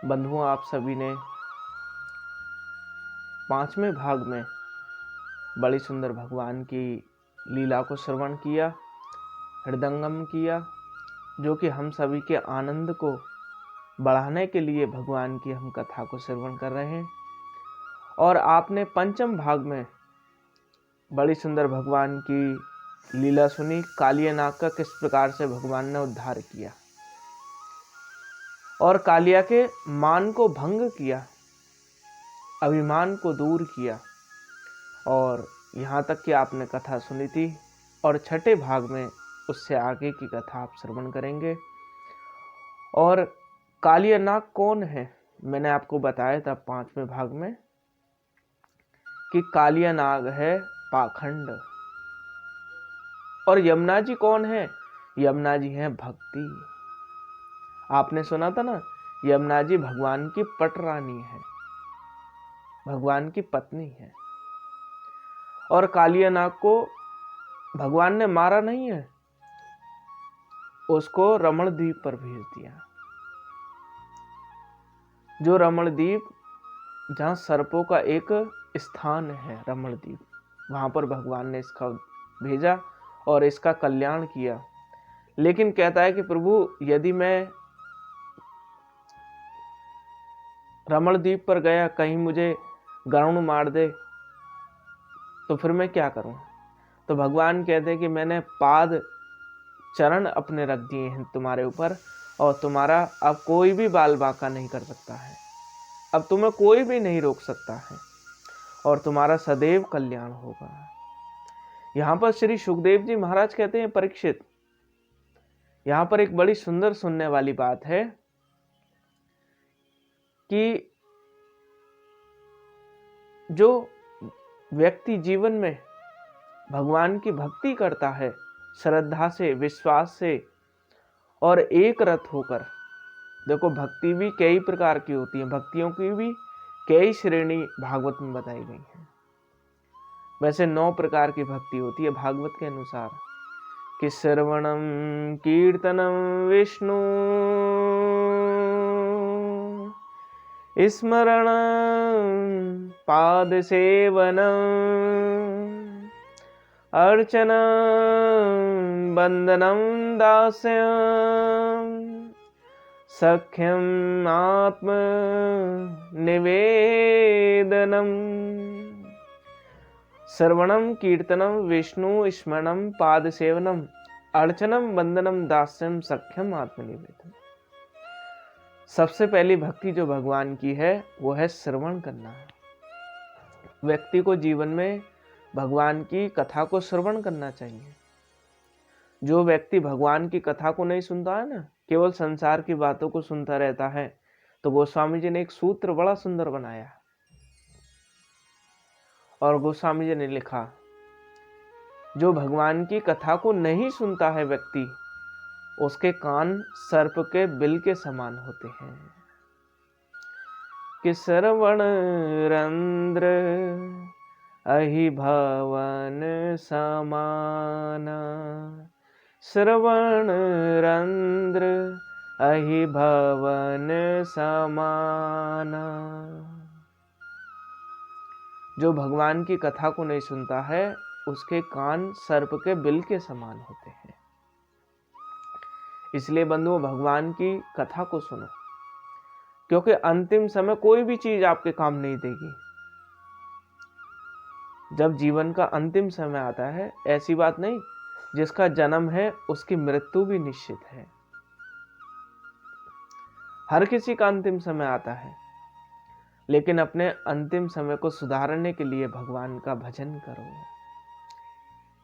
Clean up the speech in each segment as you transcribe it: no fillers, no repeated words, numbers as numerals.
बंधुओं, आप सभी ने 5वें भाग में बड़ी सुंदर भगवान की लीला को श्रवण किया, हृदयंगम किया, जो कि हम सभी के आनंद को बढ़ाने के लिए भगवान की हम कथा को श्रवण कर रहे हैं। और आपने 5वें भाग में बड़ी सुंदर भगवान की लीला सुनी, कालिया नाग का किस प्रकार से भगवान ने उद्धार किया और कालिया के मान को भंग किया, अभिमान को दूर किया। और यहाँ तक कि आपने कथा सुनी थी और 6ठे भाग में उससे आगे की कथा आप श्रवण करेंगे। और कालिया नाग कौन है, मैंने आपको बताया था 5वें भाग में कि कालिया नाग है पाखंड। और यमुना जी कौन है? यमुना जी है भक्ति। आपने सुना था ना, यमुना जी भगवान की पटरानी है, भगवान की पत्नी है। और कालिया नाग को भगवान ने मारा नहीं है, उसको रमण द्वीप पर भेज दिया। जो रमण द्वीप, जहां सर्पों का एक स्थान है, रमण द्वीप, वहां पर भगवान ने इसका भेजा और इसका कल्याण किया। लेकिन कहता है कि प्रभु, यदि मैं रमण द्वीप पर गया, कहीं मुझे गरुण मार दे तो फिर मैं क्या करूं? तो भगवान कहते हैं कि मैंने पाद चरण अपने रख दिए हैं तुम्हारे ऊपर, और तुम्हारा अब कोई भी बाल बांका नहीं कर सकता है, अब तुम्हें कोई भी नहीं रोक सकता है, और तुम्हारा सदैव कल्याण होगा। यहाँ पर श्री सुखदेव जी महाराज कहते हैं, परीक्षित, यहाँ पर एक बड़ी सुंदर सुनने वाली बात है कि जो व्यक्ति जीवन में भगवान की भक्ति करता है श्रद्धा से, विश्वास से और एक रत होकर, देखो भक्ति भी कई प्रकार की होती है, भक्तियों की भी कई श्रेणी भागवत में बताई गई है। वैसे 9 प्रकार की भक्ति होती है भागवत के अनुसार, कि श्रवणम कीर्तनम विष्णु, स्मरण पाद सेवनम, अर्चना बंदनम दास्यम, सख्यम आत्म निवेदनम। श्रवणम कीर्तनम विष्णु स्मरणम पाद सेवनम, अर्चनम बंदनम दास्यम, सख्यम आत्मनिवेदनम। सबसे पहली भक्ति जो भगवान की है वो है श्रवण करना है। व्यक्ति को जीवन में भगवान की कथा को श्रवण करना चाहिए। जो व्यक्ति भगवान की कथा को नहीं सुनता है ना, केवल संसार की बातों को सुनता रहता है, तो गोस्वामी जी ने एक सूत्र बड़ा सुंदर बनाया और गोस्वामी जी ने लिखा, जो भगवान की कथा को नहीं सुनता है व्यक्ति, उसके कान सर्प के बिल के समान होते हैं। कि श्रवण रंध्र अहि भवन समाना, श्रवण रंध्र अहि भवन समाना। जो भगवान की कथा को नहीं सुनता है, उसके कान सर्प के बिल के समान होते हैं। इसलिए बंधुओं, भगवान की कथा को सुनो, क्योंकि अंतिम समय कोई भी चीज आपके काम नहीं देगी। जब जीवन का अंतिम समय आता है, ऐसी बात नहीं, जिसका जन्म है उसकी मृत्यु भी निश्चित है। हर किसी का अंतिम समय आता है, लेकिन अपने अंतिम समय को सुधारने के लिए भगवान का भजन करो,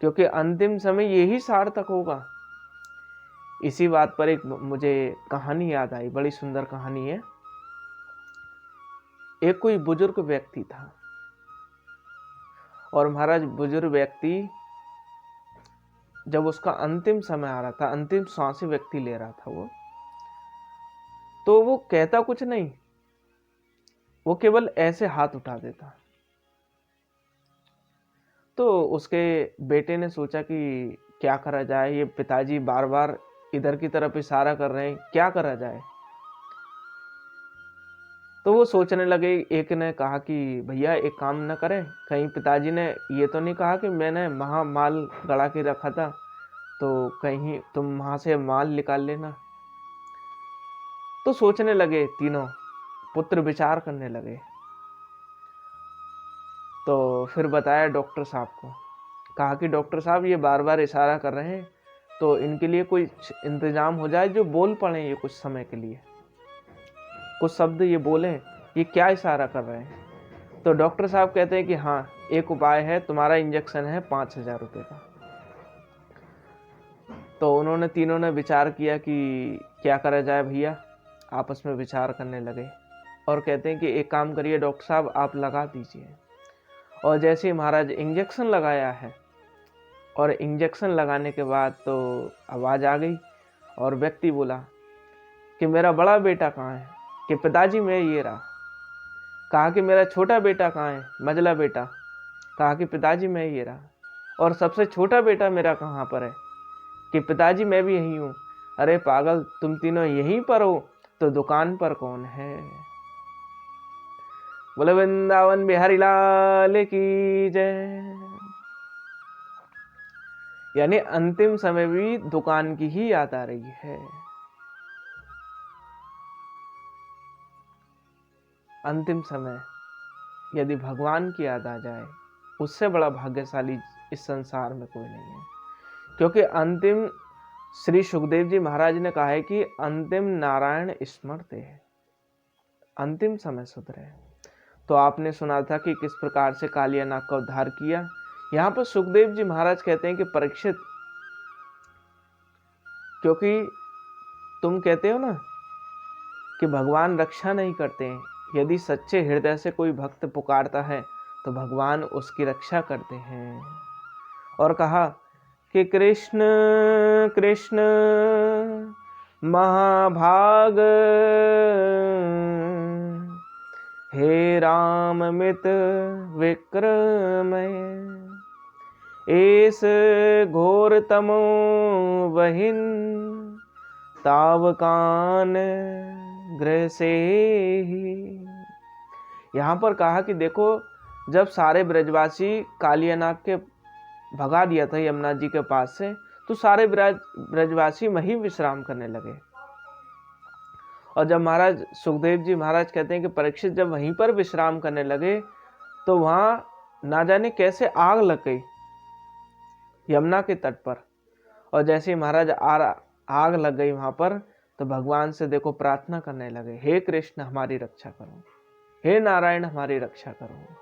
क्योंकि अंतिम समय यही सार्थक होगा। इसी बात पर एक मुझे कहानी याद आई, बड़ी सुंदर कहानी है। एक कोई बुजुर्ग व्यक्ति था, और महाराज बुजुर्ग व्यक्ति जब उसका अंतिम समय आ रहा था, अंतिम सांसें व्यक्ति ले रहा था वो, तो वो कहता कुछ नहीं, वो केवल ऐसे हाथ उठा देता। तो उसके बेटे ने सोचा कि क्या करा जाए, ये पिताजी बार बार इधर की तरफ इशारा कर रहे हैं, क्या करा जाए। तो वो सोचने लगे। एक ने कहा कि भैया एक काम न करें, कहीं पिताजी ने ये तो नहीं कहा कि मैंने वहाँ माल गड़ा के रखा था, तो कहीं तुम वहाँ से माल निकाल लेना। तो सोचने लगे तीनों पुत्र, विचार करने लगे। तो फिर बताया डॉक्टर साहब को, कहा कि डॉक्टर साहब ये बार बार इशारा कर रहे हैं, तो इनके लिए कोई इंतजाम हो जाए जो बोल पड़े ये कुछ समय के लिए, कुछ शब्द ये बोलें, ये क्या इशारा कर रहे हैं। तो डॉक्टर साहब कहते हैं कि हाँ एक उपाय है, तुम्हारा इंजेक्शन है 5,000 रुपये का। तो उन्होंने तीनों ने विचार किया कि क्या करा जाए भैया, आपस में विचार करने लगे और कहते हैं कि एक काम करिए डॉक्टर साहब, आप लगा दीजिए। और जैसे ही महाराज इंजेक्शन लगाया है, और इंजेक्शन लगाने के बाद तो आवाज़ आ गई और व्यक्ति बोला कि मेरा बड़ा बेटा कहाँ है, कि पिताजी मैं ये रहा। कहा कि मेरा छोटा बेटा कहाँ है, मझला बेटा। कहा कि पिताजी मैं ये रहा। और सबसे छोटा बेटा मेरा कहाँ पर है, कि पिताजी मैं भी यहीं हूँ। अरे पागल, तुम तीनों यहीं पर हो तो दुकान पर कौन है। बोले वृंदावन बिहारी लाल की जय। यानी अंतिम समय भी दुकान की ही याद आ रही है। अंतिम समय यदि भगवान की याद आ जाए, उससे बड़ा भाग्यशाली इस संसार में कोई नहीं है। क्योंकि अंतिम, श्री सुखदेव जी महाराज ने कहा है कि अंतिम नारायण स्मरते हैं, अंतिम समय सुधरे। तो आपने सुना था कि किस प्रकार से कालिया नाग का उद्धार किया। यहाँ पर सुखदेव जी महाराज कहते हैं कि परीक्षित, क्योंकि तुम कहते हो ना कि भगवान रक्षा नहीं करते हैं, यदि सच्चे हृदय से कोई भक्त पुकारता है तो भगवान उसकी रक्षा करते हैं। और कहा कि कृष्ण कृष्ण महाभाग, हे राम मित विक्रमय, एस घोर तमो वहिन, तावकान गृह से ही। यहाँ पर कहा कि देखो, जब सारे ब्रजवासी कालियानाग के भगा दिया था यमुना जी के पास से, तो सारे ब्रजवासी वहीं विश्राम करने लगे। और जब महाराज सुखदेव जी महाराज कहते हैं कि परीक्षित जब वहीं पर विश्राम करने लगे, तो वहां ना जाने कैसे आग लग गई यमुना के तट पर। और जैसे ही महाराज आग लग गई वहां पर, तो भगवान से देखो प्रार्थना करने लगे, हे कृष्ण हमारी रक्षा करो, हे नारायण हमारी रक्षा करो।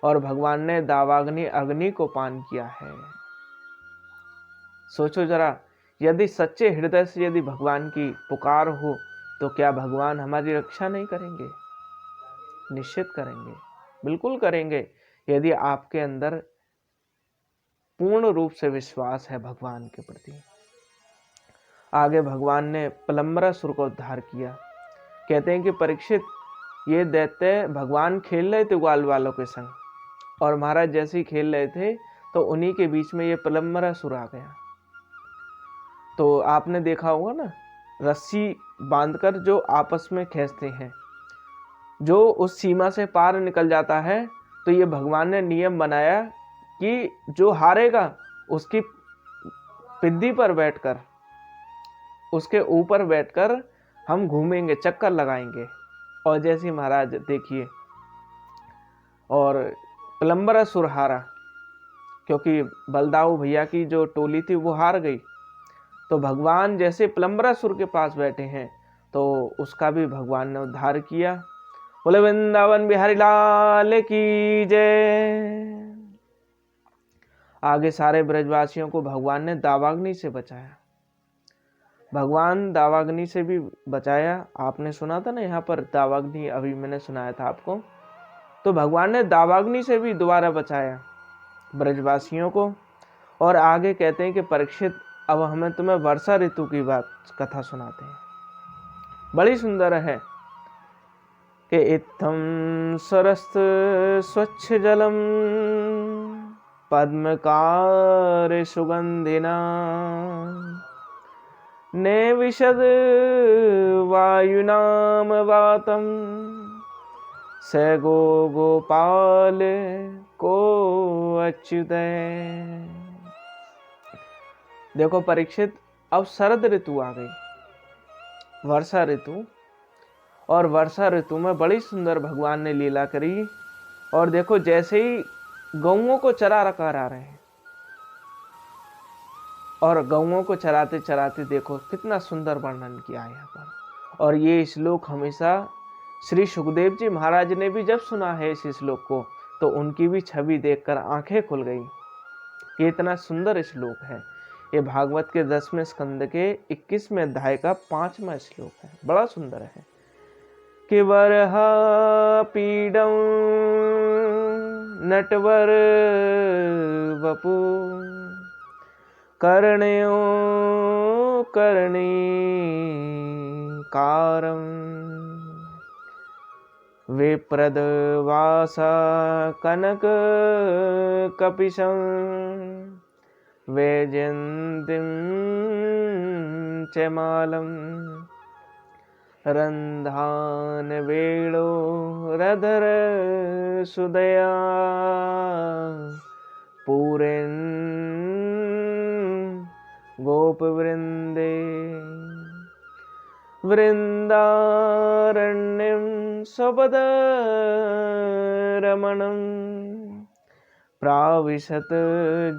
और भगवान ने दावाग्नि अग्नि को पान किया है। सोचो जरा, यदि सच्चे हृदय से यदि भगवान की पुकार हो, तो क्या भगवान हमारी रक्षा नहीं करेंगे? निश्चित करेंगे, बिल्कुल करेंगे, यदि आपके अंदर पूर्ण रूप से विश्वास है भगवान के प्रति। आगे भगवान ने पलम्बरासुर को उद्धार किया। कहते हैं कि परीक्षित, ये दैत्य भगवान खेल रहे थे ग्वाल वालों के संग, और महाराज जैसे ही खेल रहे थे तो उन्हीं के बीच में ये पलम्बरासुर आ गया। तो आपने देखा होगा ना, रस्सी बांधकर जो आपस में खींचते हैं, जो उस सीमा से पार निकल जाता है, तो ये भगवान ने नियम बनाया कि जो हारेगा उसकी पिद्दी पर बैठकर, उसके ऊपर बैठकर हम घूमेंगे, चक्कर लगाएंगे। और जैसे महाराज देखिए, और पलम्बरासुर हारा, क्योंकि बलदाऊ भैया की जो टोली थी वो हार गई। तो भगवान जैसे पलम्बरासुर के पास बैठे हैं, तो उसका भी भगवान ने उद्धार किया। बोले वृंदावन बिहारी लाल की जय। आगे सारे ब्रजवासियों को भगवान ने दावाग्नि से बचाया। भगवान दावाग्नि से भी बचाया। आपने सुना था ना यहाँ पर दावाग्नि, अभी मैंने सुनाया था आपको। तो भगवान ने दावाग्नि से भी दोबारा बचाया ब्रजवासियों को। और आगे कहते हैं कि परीक्षित, अब हमें तुम्हें वर्षा ऋतु की बात कथा सुनाते हैं, बड़ी सुंदर है। कि इत्थम सरस्त स्वच्छ जलम पद्मकार सुगंधिना, ने विशद वायुनाम वातम स गो गोपाल को अच्युतय। देखो परीक्षित, अब शरद ऋतु आ गई, वर्षा ऋतु, और वर्षा ऋतु में बड़ी सुंदर भगवान ने लीला करी। और देखो जैसे ही गौओं को चरा रखा आ रहे हैं, और गौओं को चराते चराते देखो कितना सुंदर वर्णन किया है यहाँ पर। और ये श्लोक हमेशा श्री सुखदेव जी महाराज ने भी जब सुना है इस श्लोक को, तो उनकी भी छवि देखकर आंखें खुल गई। ये इतना सुंदर श्लोक है। ये भागवत के 10वें स्कंद के 21वें अध्याय का 5वां श्लोक है, बड़ा सुंदर है। कि वरहा पीडम नटवर वपु कर्णयो कर्णी कारम विप्रदवासा कनक कपिशं वैजयन्तीं च मालम् रंधान वेणो रधर सुदया पूरेन गोप वृंदे वृंदारण्यं स्वपद रमणं प्राविशत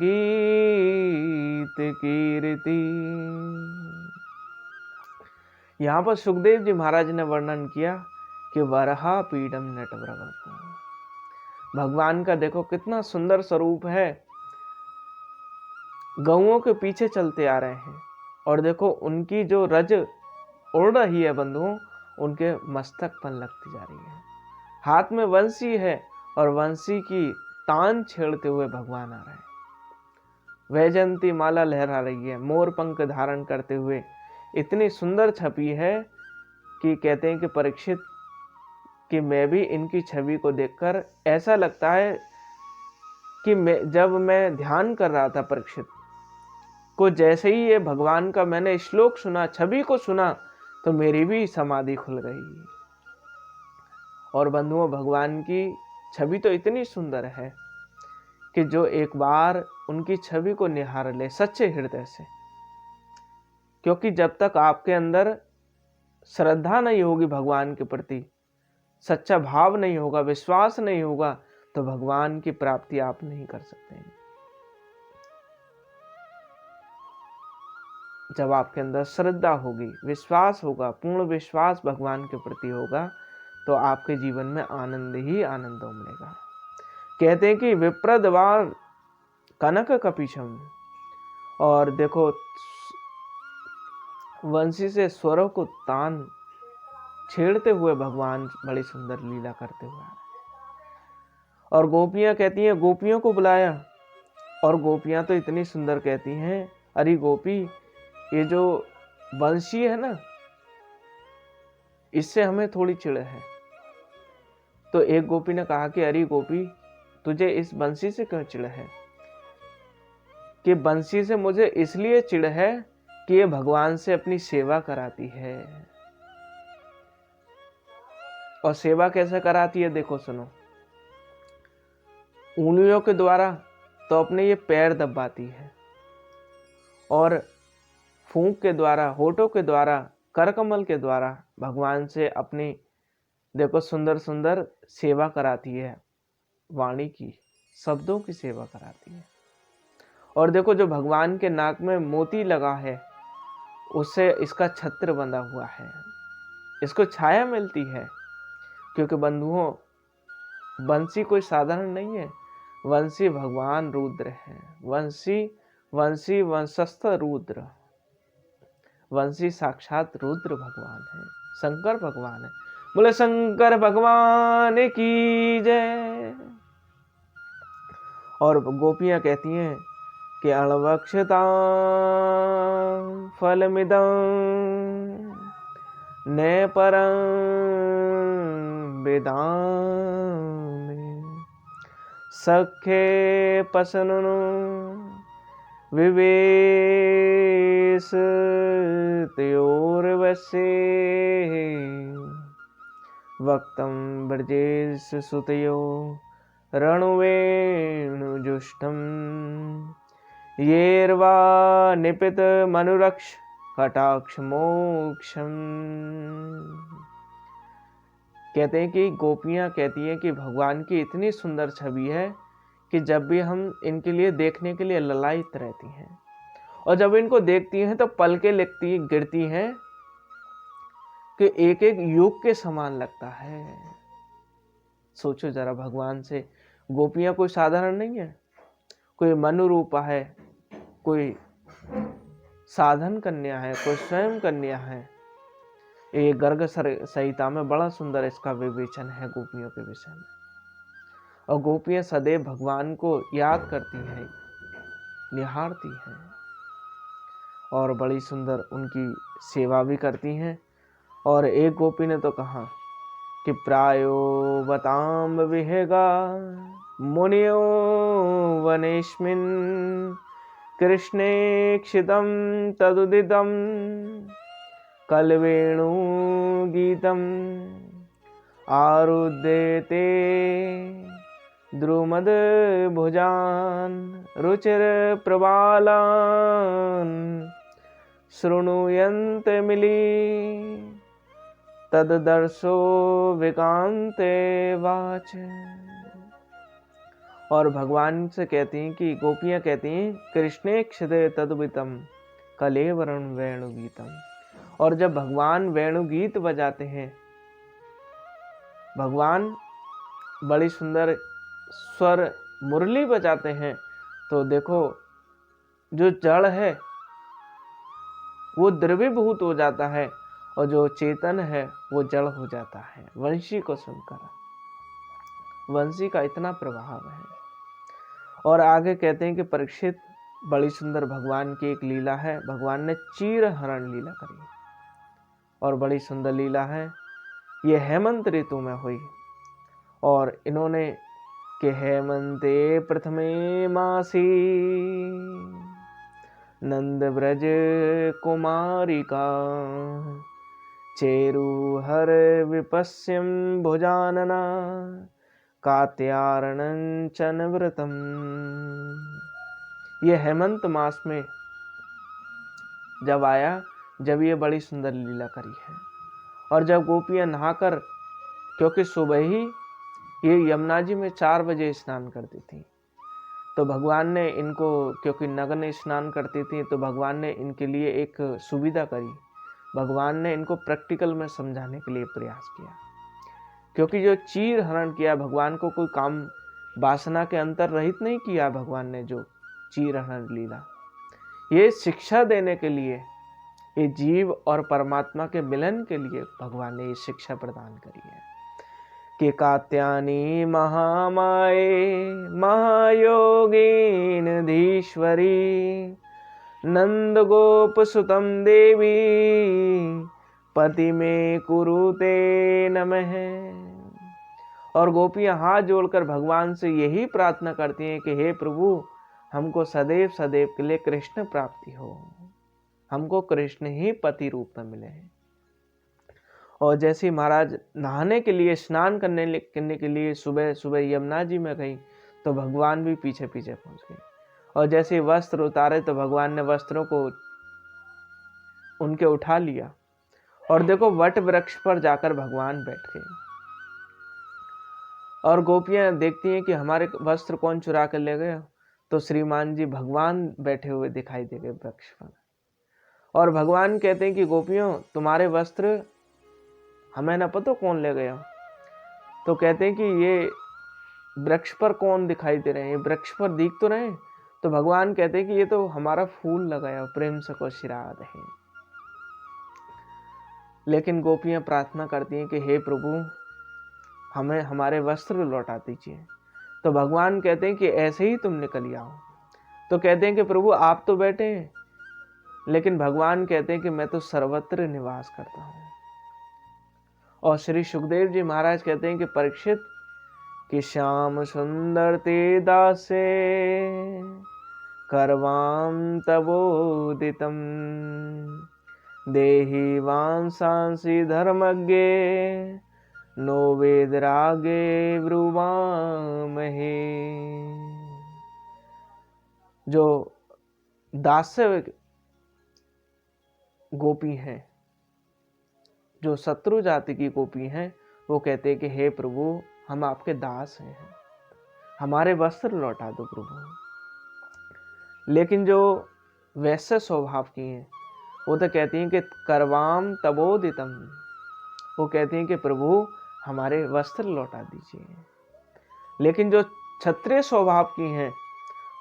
गीत कीर्ति। यहाँ पर सुखदेव जी महाराज ने वर्णन किया कि वरहा पीडम नटवर। भगवान का देखो कितना सुंदर स्वरूप है। गौओं के पीछे चलते आ रहे हैं, और देखो उनकी जो रज उड़ रही है बंधुओं, उनके मस्तक पर लगती जा रही है। हाथ में वंशी है, और वंशी की तान छेड़ते हुए भगवान आ रहे हैं। वैजयंती माला लहरा रही है, मोर पंख धारण करते हुए। इतनी सुंदर छवि है कि कहते हैं कि परीक्षित कि मैं भी इनकी छवि को देखकर ऐसा लगता है कि जब मैं ध्यान कर रहा था परीक्षित को, जैसे ही ये भगवान का मैंने श्लोक सुना, छवि को सुना, तो मेरी भी समाधि खुल गई। और बंधुओं, भगवान की छवि तो इतनी सुंदर है कि जो एक बार उनकी छवि को निहार ले सच्चे हृदय से, क्योंकि जब तक आपके अंदर श्रद्धा नहीं होगी भगवान के प्रति, सच्चा भाव नहीं होगा, विश्वास नहीं होगा, तो भगवान की प्राप्ति आप नहीं कर सकते हैं। जब आपके अंदर श्रद्धा होगी, विश्वास होगा, पूर्ण विश्वास भगवान के प्रति होगा, तो आपके जीवन में आनंद ही आनंद उमड़ेगा। कहते हैं कि विप्रदवार कनक कपिशम, और देखो वंशी से स्वरों को तान छेड़ते हुए भगवान बड़ी सुंदर लीला करते हुए आ रहे। और गोपियां कहती हैं, गोपियों को बुलाया, और गोपियां तो इतनी सुंदर कहती हैं, अरे गोपी, ये जो वंशी है ना, इससे हमें थोड़ी चिढ़ है। तो एक गोपी ने कहा कि अरे गोपी, तुझे इस बंसी से क्यों चिढ़ है? कि बंसी से मुझे इसलिए चिढ़ है कि ये भगवान से अपनी सेवा कराती है। और सेवा कैसे कराती है देखो सुनो। उंगलियों के द्वारा तो अपने ये पैर दबाती है, और फूंक के द्वारा, होठों के द्वारा, करकमल के द्वारा भगवान से अपनी देखो सुंदर सुंदर सेवा कराती है। वाणी की, शब्दों की सेवा कराती है। और देखो जो भगवान के नाक में मोती लगा है, उससे इसका छत्र बंधा हुआ है, इसको छाया मिलती है। क्योंकि बंधुओं, वंशी कोई साधारण नहीं है, वंशी भगवान रुद्र है। वंशी वंशस्थ रुद्र, वंशी साक्षात रुद्र भगवान है, शंकर भगवान है। बोले शंकर भगवान की जय। और गोपियां कहती हैं कि अणवक्षता फलमिदं ने परं वेदामि सखे पसनुनु विवेश तयोर्वसे वक्तं ब्रजेश सुतयो रणुवेणुजुष्टं येर्वा निपित मनुरक्ष कटाक्ष मोक्षम। कहते हैं कि गोपियां कहती हैं कि भगवान की इतनी सुंदर छवि है कि जब भी हम इनके लिए देखने के लिए ललायित रहती हैं, और जब इनको देखती हैं तो पलकें लिखती गिरती हैं कि एक एक युग के समान लगता है। सोचो जरा, भगवान से गोपियां कोई साधारण नहीं है, कोई मनु रूपा है, कोई साधन कन्या है, कोई स्वयं कन्या है। ये गर्ग संहिता में बड़ा सुंदर इसका विवेचन है गोपियों के विषय में। और गोपियां सदैव भगवान को याद करती हैं, निहारती हैं और बड़ी सुंदर उनकी सेवा भी करती हैं। और एक गोपी ने तो कहा कि प्रायो बताम विहेगा मुनियो वनेस्मिन् कृष्णे क्षितम तदुदितम कलवेणु गीतम आरुध्यते द्रुमद भुजान रुचिर प्रबालान शृणुयन्त मिली तददर्शो विकांते वाच। और भगवान से कहती हैं कि गोपियां कहती हैं कृष्णे क्षिदे तदुदितम कलेवरण वेणुगीतम। और जब भगवान वेणुगीत बजाते हैं, भगवान बड़ी सुंदर स्वर मुरली बजाते हैं, तो देखो जो जड़ है वो द्रवीभूत हो जाता है और जो चेतन है वो जड़ हो जाता है वंशी को सुनकर। वंशी का इतना प्रभाव है। और आगे कहते हैं कि परीक्षित, बड़ी सुंदर भगवान की एक लीला है। भगवान ने चीर हरण लीला करी और बड़ी सुंदर लीला है। ये हेमंत ऋतु में हुई और इन्होंने कि हेमंते प्रथमे मासी नंद ब्रज कुमारिका चेरु हर विपस्यम भुजानना कात्यारणंचन व्रतम। ये हेमंत मास में जब आया, जब ये बड़ी सुंदर लीला करी है। और जब गोपियां नहाकर, क्योंकि सुबह ही ये यमुना जी में 4 बजे स्नान करती थी, तो भगवान ने इनको, क्योंकि नग्न स्नान करती थी, तो भगवान ने इनके लिए एक सुविधा करी। भगवान ने इनको प्रैक्टिकल में समझाने के लिए प्रयास किया। क्योंकि जो चीर हरण किया, भगवान को कोई काम वासना के अंतर रहित नहीं किया। भगवान ने जो चीर हरण लीला, ये शिक्षा देने के लिए, ये जीव और परमात्मा के मिलन के लिए भगवान ने ये शिक्षा प्रदान करी है कि कात्यायनी महामाये महायोगीन धीश्वरी नंद गोप सुतम देवी पति में कुरुते नमः। और गोपियां हाथ जोड़कर भगवान से यही प्रार्थना करती हैं कि हे प्रभु, हमको सदैव सदैव के लिए कृष्ण प्राप्ति हो, हमको कृष्ण ही पति रूप में मिले। और जैसे महाराज नहाने के लिए, स्नान करने के लिए सुबह सुबह यमुना जी में गई, तो भगवान भी पीछे पीछे पहुंच गए। और जैसे वस्त्र उतारे तो भगवान ने वस्त्रों को उनके उठा लिया। और देखो, वट वृक्ष पर जाकर भगवान बैठ गए। और गोपियां देखती हैं कि हमारे वस्त्र कौन चुरा कर ले गया, तो श्रीमान जी भगवान बैठे हुए दिखाई दे गए वृक्ष पर। और भगवान कहते हैं कि गोपियों, तुम्हारे वस्त्र हमें न पता कौन ले गया। तो कहते हैं कि ये वृक्ष पर कौन दिखाई दे रहे हैं, वृक्ष पर दिख तो रहे। तो भगवान कहते हैं कि ये तो हमारा फूल लगाया प्रेम से को शिराद है। लेकिन गोपियां प्रार्थना करती हैं कि हे प्रभु, हमें हमारे वस्त्र लौटा दीजिए। तो भगवान कहते हैं कि ऐसे ही तुम निकल आओ। तो कहते हैं कि प्रभु आप तो बैठे हैं, लेकिन भगवान कहते हैं कि मैं तो सर्वत्र निवास करता हूं। और श्री सुखदेव जी महाराज कहते हैं कि परीक्षित, कि श्याम सुंदर ते दासे करवाम तबोदितम देहि वांसांसि धर्मज्ञे नो वेद रागे ब्रुवामहे। जो दास्य गोपी हैं, जो शत्रु जाति की गोपी हैं, वो कहते हैं कि हे प्रभु हम आपके दास हैं, हमारे वस्त्र लौटा दो प्रभु। लेकिन जो वैश्य स्वभाव की हैं, वो तो कहती हैं कि करवाम तबोदितम, वो कहती हैं कि प्रभु हमारे वस्त्र लौटा दीजिए। लेकिन जो क्षत्रिय स्वभाव की हैं,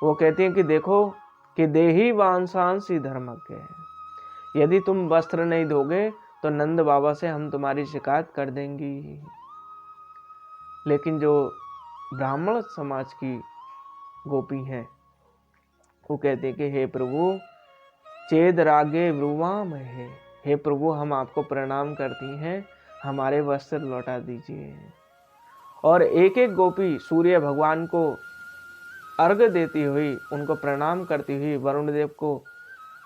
वो कहती हैं कि देखो कि देही वांसांसी धर्मज्ञ है, यदि तुम वस्त्र नहीं दोगे तो नंद बाबा से हम तुम्हारी शिकायत कर देंगी। लेकिन जो ब्राह्मण समाज की गोपी हैं, वो कहते हैं कि हे प्रभु चेद रागे ब्रुवाम है, हे प्रभु हम आपको प्रणाम करती हैं, हमारे वस्त्र लौटा दीजिए। और एक एक गोपी सूर्य भगवान को अर्घ्य देती हुई, उनको प्रणाम करती हुई, वरुण देव को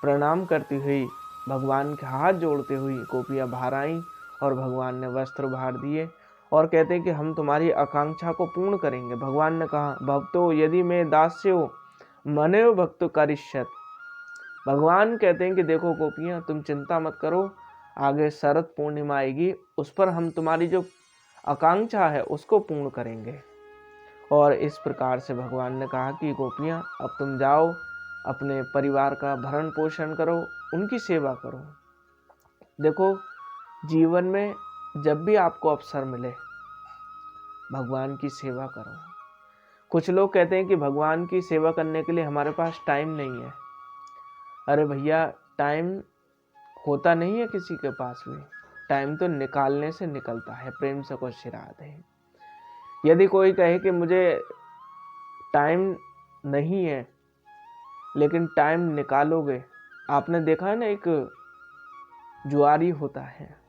प्रणाम करती हुई, भगवान के हाथ जोड़ते हुई गोपियां बाहर आईं और भगवान ने वस्त्र बाहर दिए और कहते हैं कि हम तुम्हारी आकांक्षा को पूर्ण करेंगे। भगवान ने कहा भक्तो यदि मैं दास्यो मनेव भक्त करिष्यत। भगवान कहते हैं कि देखो गोपियां तुम चिंता मत करो, आगे शरद पूर्णिमा आएगी, उस पर हम तुम्हारी जो आकांक्षा है उसको पूर्ण करेंगे। और इस प्रकार से भगवान ने कहा कि गोपियां अब तुम जाओ, अपने परिवार का भरण पोषण करो, उनकी सेवा करो। देखो जीवन में जब भी आपको अवसर मिले भगवान की सेवा करो। कुछ लोग कहते हैं कि भगवान की सेवा करने के लिए हमारे पास टाइम नहीं है। अरे भैया टाइम होता नहीं है किसी के पास भी, टाइम तो निकालने से निकलता है। प्रेम से कुछ राधे। यदि कोई कहे कि मुझे टाइम नहीं है, लेकिन टाइम निकालोगे। आपने देखा है ना, एक जुआरी होता है,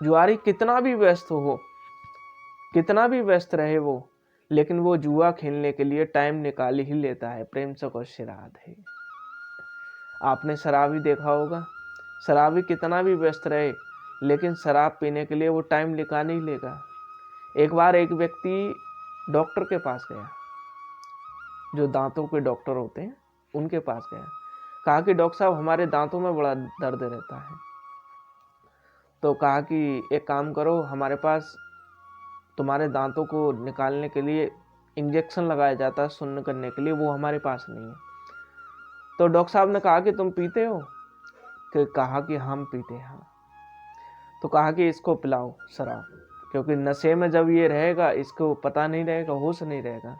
जुआरी कितना भी व्यस्त हो, कितना भी व्यस्त रहे वो, लेकिन वो जुआ खेलने के लिए टाइम निकाल ही लेता है। प्रेम से कुछ राधे। आपने शराबी देखा होगा, शराबी कितना भी व्यस्त रहे लेकिन शराब पीने के लिए वो टाइम निकाल ही लेगा। एक बार एक व्यक्ति डॉक्टर के पास गया, जो दांतों के डॉक्टर होते हैं उनके पास गया। कहा कि डॉक्टर साहब हमारे दांतों में बड़ा दर्द रहता है। तो कहा कि एक काम करो, हमारे पास तुम्हारे दांतों को निकालने के लिए इंजेक्शन लगाया जाता है शून्य करने के लिए, वो हमारे पास नहीं है। तो डॉक्टर साहब ने कहा कि तुम पीते हो? कि कहा कि हम पीते हैं। तो कहा कि इसको पिलाओ शराब, क्योंकि नशे में जब ये रहेगा इसको पता नहीं रहेगा, होश नहीं रहेगा।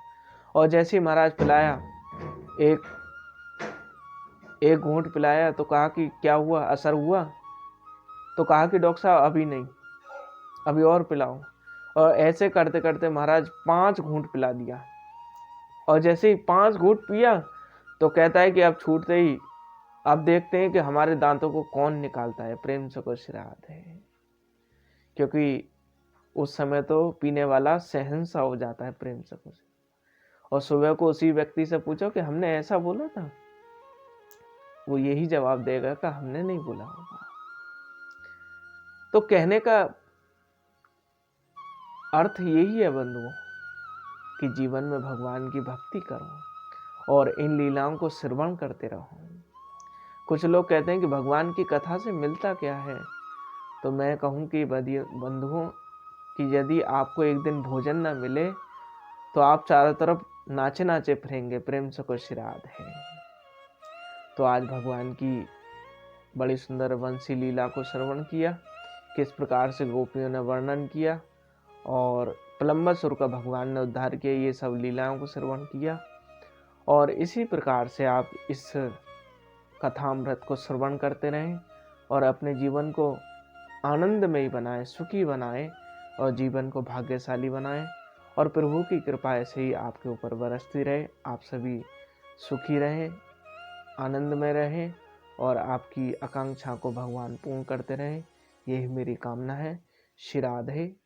और जैसे ही महाराज पिलाया, एक घूंट पिलाया, तो कहा कि क्या हुआ, असर हुआ? तो कहा कि डॉक्टर साहब अभी नहीं, अभी और पिलाओ। और ऐसे करते करते महाराज 5 घूंट पिला दिया। और जैसे ही 5 घूंट पिया तो कहता है कि अब छूटते ही अब देखते हैं कि हमारे दांतों को कौन निकालता है। प्रेम से कुछ राधे। क्योंकि उस समय तो पीने वाला सहनसा हो जाता है। प्रेम से कुछ। और सुबह को उसी व्यक्ति से पूछो कि हमने ऐसा बोला था, वो यही जवाब देगा कि हमने नहीं बोला होगा। तो कहने का अर्थ यही है बंधुओं कि जीवन में भगवान की भक्ति करो और इन लीलाओं को श्रवण करते रहो। कुछ लोग कहते हैं कि भगवान की कथा से मिलता क्या है, तो मैं कहूँ कि बंधुओं कि यदि आपको एक दिन भोजन न मिले तो आप चारों तरफ नाचे नाचे फिरेंगे। प्रेम से कुछ राधे। तो आज भगवान की बड़ी सुंदर वंशी लीला को श्रवण किया, किस प्रकार से गोपियों ने वर्णन किया और प्लम्बासुर का भगवान ने उद्धार किया, ये सब लीलाओं को श्रवण किया। और इसी प्रकार से आप इस कथामृत को श्रवण करते रहें और अपने जीवन को आनंदमयी बनाएं, सुखी बनाएं और जीवन को भाग्यशाली बनाएं। और प्रभु की कृपा ऐसे ही आपके ऊपर बरसती रहे। आप सभी सुखी रहें, आनंद में रहें और आपकी आकांक्षा को भगवान पूर्ण करते रहें, यही मेरी कामना है। श्री राधे।